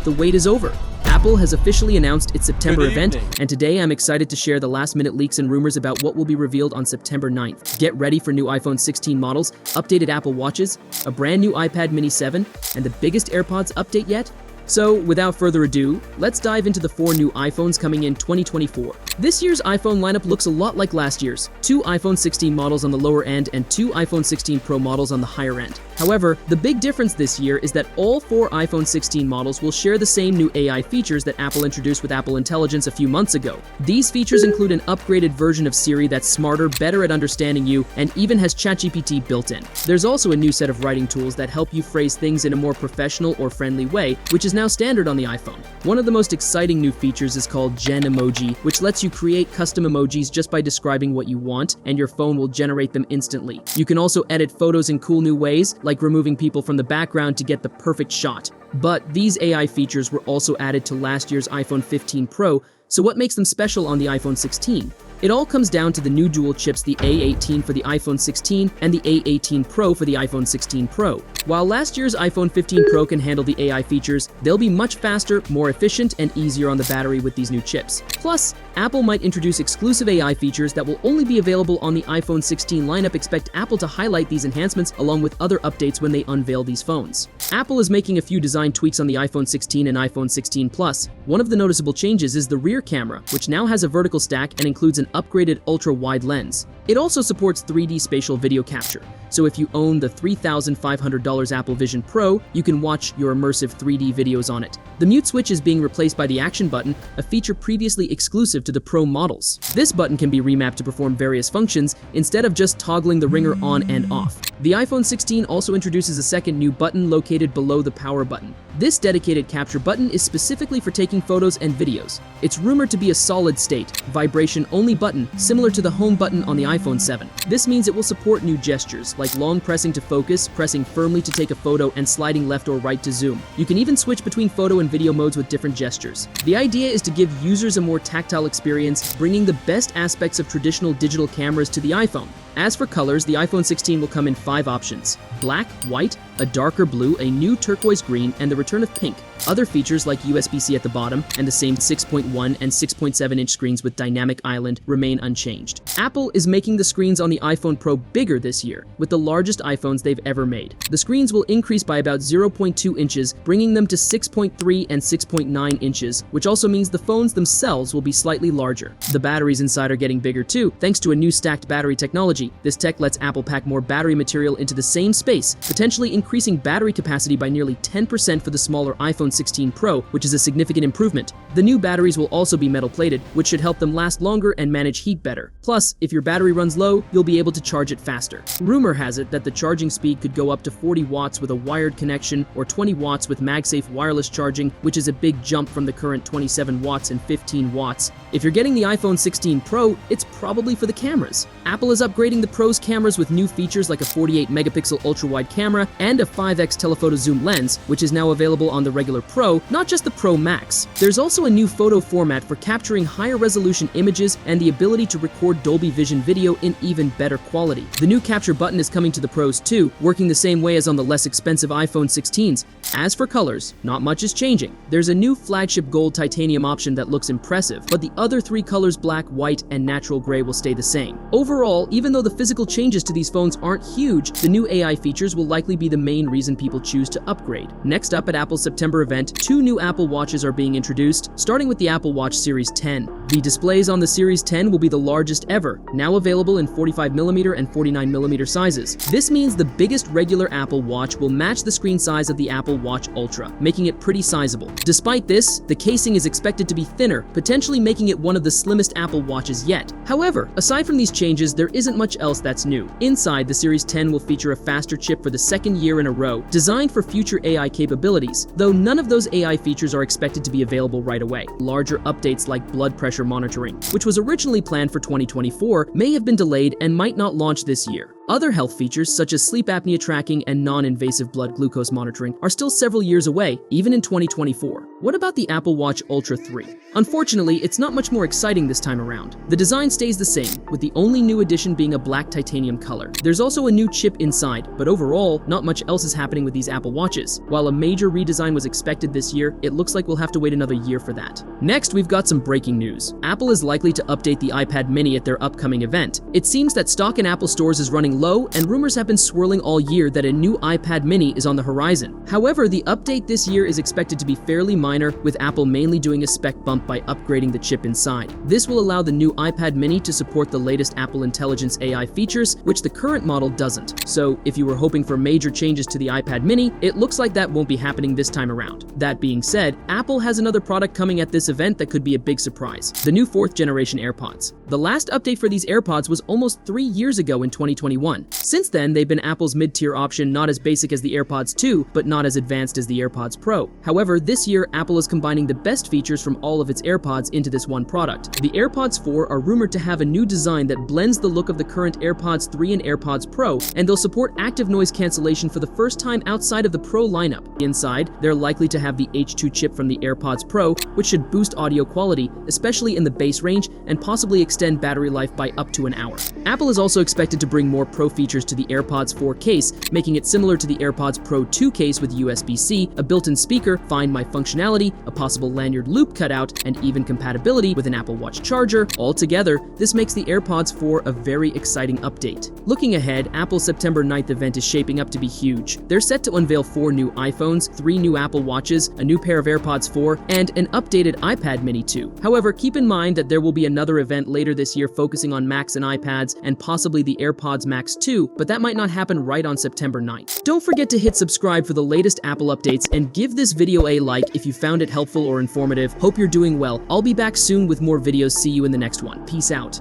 the wait is over. Apple has officially announced its September event, evening. and today I'm excited to share the last-minute leaks and rumors about what will be revealed on September 9th. Get ready for new iPhone 16 models, updated Apple Watches, a brand new iPad mini 7, and the biggest AirPods update yet? So, without further ado, let's dive into the 4 new iPhones coming in 2024. This year's iPhone lineup looks a lot like last year's. 2 iPhone 16 models on the lower end and 2 iPhone 16 Pro models on the higher end. However, the big difference this year is that all 4 iPhone 16 models will share the same new AI features that Apple introduced with Apple Intelligence a few months ago. These features include an upgraded version of Siri that's smarter, better at understanding you, and even has ChatGPT built in. There's also a new set of writing tools that help you phrase things in a more professional or friendly way, which is now standard on the iPhone. One of the most exciting new features is called Gen Emoji, which lets you create custom emojis just by describing what you want, and your phone will generate them instantly. You can also edit photos in cool new ways, like removing people from the background to get the perfect shot. But these AI features were also added to last year's iPhone 15 Pro, so what makes them special on the iPhone 16? It all comes down to the new dual chips, the A18 for the iPhone 16 and the A18 Pro for the iPhone 16 Pro. While last year's iPhone 15 Pro can handle the AI features, they'll be much faster, more efficient, and easier on the battery with these new chips. Plus, Apple might introduce exclusive AI features that will only be available on the iPhone 16 lineup. Expect Apple to highlight these enhancements along with other updates when they unveil these phones. Apple is making a few design tweaks on the iPhone 16 and iPhone 16 Plus. One of the noticeable changes is the rear camera, which now has a vertical stack and includes an upgraded ultra-wide lens. It also supports 3D spatial video capture, so if you own the $3,500 Apple Vision Pro, you can watch your immersive 3D videos on it. The mute switch is being replaced by the action button, a feature previously exclusive to the Pro models. This button can be remapped to perform various functions instead of just toggling the ringer on and off. The iPhone 16 also introduces a second new button located below the power button. This dedicated capture button is specifically for taking photos and videos. It's rumored to be a solid-state, vibration-only button similar to the home button on the iPhone 7. This means it will support new gestures, like long pressing to focus, pressing firmly to take a photo, and sliding left or right to zoom. You can even switch between photo and video modes with different gestures. The idea is to give users a more tactile experience, bringing the best aspects of traditional digital cameras to the iPhone. As for colors, the iPhone 16 will come in 5 options: black, white, a darker blue, a new turquoise green, and the return of pink. Other features like USB-C at the bottom and the same 6.1 and 6.7-inch screens with dynamic island remain unchanged. Apple is making the screens on the iPhone Pro bigger this year, with the largest iPhones they've ever made. The screens will increase by about 0.2 inches, bringing them to 6.3 and 6.9 inches, which also means the phones themselves will be slightly larger. The batteries inside are getting bigger too, thanks to a new stacked battery technology. This tech lets Apple pack more battery material into the same space, potentially increasing battery capacity by nearly 10% for the smaller iPhone 16 Pro, which is a significant improvement. The new batteries will also be metal-plated, which should help them last longer and manage heat better. Plus, if your battery runs low, you'll be able to charge it faster. Rumor has it that the charging speed could go up to 40 watts with a wired connection or 20 watts with MagSafe wireless charging, which is a big jump from the current 27 watts and 15 watts. If you're getting the iPhone 16 Pro, it's probably for the cameras. Apple is upgrading the Pro's cameras with new features like a 48-megapixel ultra-wide camera and a 5x telephoto zoom lens, which is now available on the regular Pro, not just the Pro Max. There's also a new photo format for capturing higher resolution images and the ability to record Dolby Vision video in even better quality. The new capture button is coming to the Pros too, working the same way as on the less expensive iPhone 16s. As for colors, not much is changing. There's a new flagship gold titanium option that looks impressive, but the other 3 colors, black, white, and natural gray, will stay the same. Overall, even though the physical changes to these phones aren't huge, the new AI features will likely be the main reason people choose to upgrade. Next up at Apple's September event, 2 new Apple Watches are being introduced, starting with the Apple Watch Series 10. The displays on the Series 10 will be the largest ever, now available in 45mm and 49mm sizes. This means the biggest regular Apple Watch will match the screen size of the Apple Watch Ultra, making it pretty sizable. Despite this, the casing is expected to be thinner, potentially making it one of the slimmest Apple Watches yet. However, aside from these changes, there isn't much else that's new. Inside, the Series 10 will feature a faster chip for the 2nd year in a row, designed for future AI capabilities, though none of those AI features are expected to be available right away. Larger updates like blood pressure monitoring, which was originally planned for 2024, may have been delayed and might not launch this year. Other health features, such as sleep apnea tracking and non-invasive blood glucose monitoring, are still several years away, even in 2024. What about the Apple Watch Ultra 3? Unfortunately, it's not much more exciting this time around. The design stays the same, with the only new addition being a black titanium color. There's also a new chip inside, but overall, not much else is happening with these Apple Watches. While a major redesign was expected this year, it looks like we'll have to wait another year for that. Next, we've got some breaking news. Apple is likely to update the iPad mini at their upcoming event. It seems that stock in Apple stores is running low, and rumors have been swirling all year that a new iPad mini is on the horizon. However, the update this year is expected to be fairly minor, with Apple mainly doing a spec bump by upgrading the chip inside. This will allow the new iPad mini to support the latest Apple Intelligence AI features, which the current model doesn't. So, if you were hoping for major changes to the iPad mini, it looks like that won't be happening this time around. That being said, Apple has another product coming at this event that could be a big surprise: the new 4th generation AirPods. The last update for these AirPods was almost 3 years ago in 2021. Since then, they've been Apple's mid-tier option, not as basic as the AirPods 2, but not as advanced as the AirPods Pro. However, this year, Apple is combining the best features from all of its AirPods into this one product. The AirPods 4 are rumored to have a new design that blends the look of the current AirPods 3 and AirPods Pro, and they'll support active noise cancellation for the first time outside of the Pro lineup. Inside, they're likely to have the H2 chip from the AirPods Pro, which should boost audio quality, especially in the bass range, and possibly extend battery life by up to an hour. Apple is also expected to bring more Pro features to the AirPods 4 case, making it similar to the AirPods Pro 2 case with USB-C, a built-in speaker, Find My functionality, a possible lanyard loop cutout, and even compatibility with an Apple Watch charger. Altogether, this makes the AirPods 4 a very exciting update. Looking ahead, Apple's September 9th event is shaping up to be huge. They're set to unveil 4 new iPhones, 3 new Apple Watches, a new pair of AirPods 4, and an updated iPad mini 2. However, keep in mind that there will be another event later this year focusing on Macs and iPads, and possibly the AirPods Max 2, but that might not happen right on September 9th. Don't forget to hit subscribe for the latest Apple updates, and give this video a like if you found it helpful or informative. Hope you're doing well. I'll be back soon with more videos. See you in the next one. Peace out.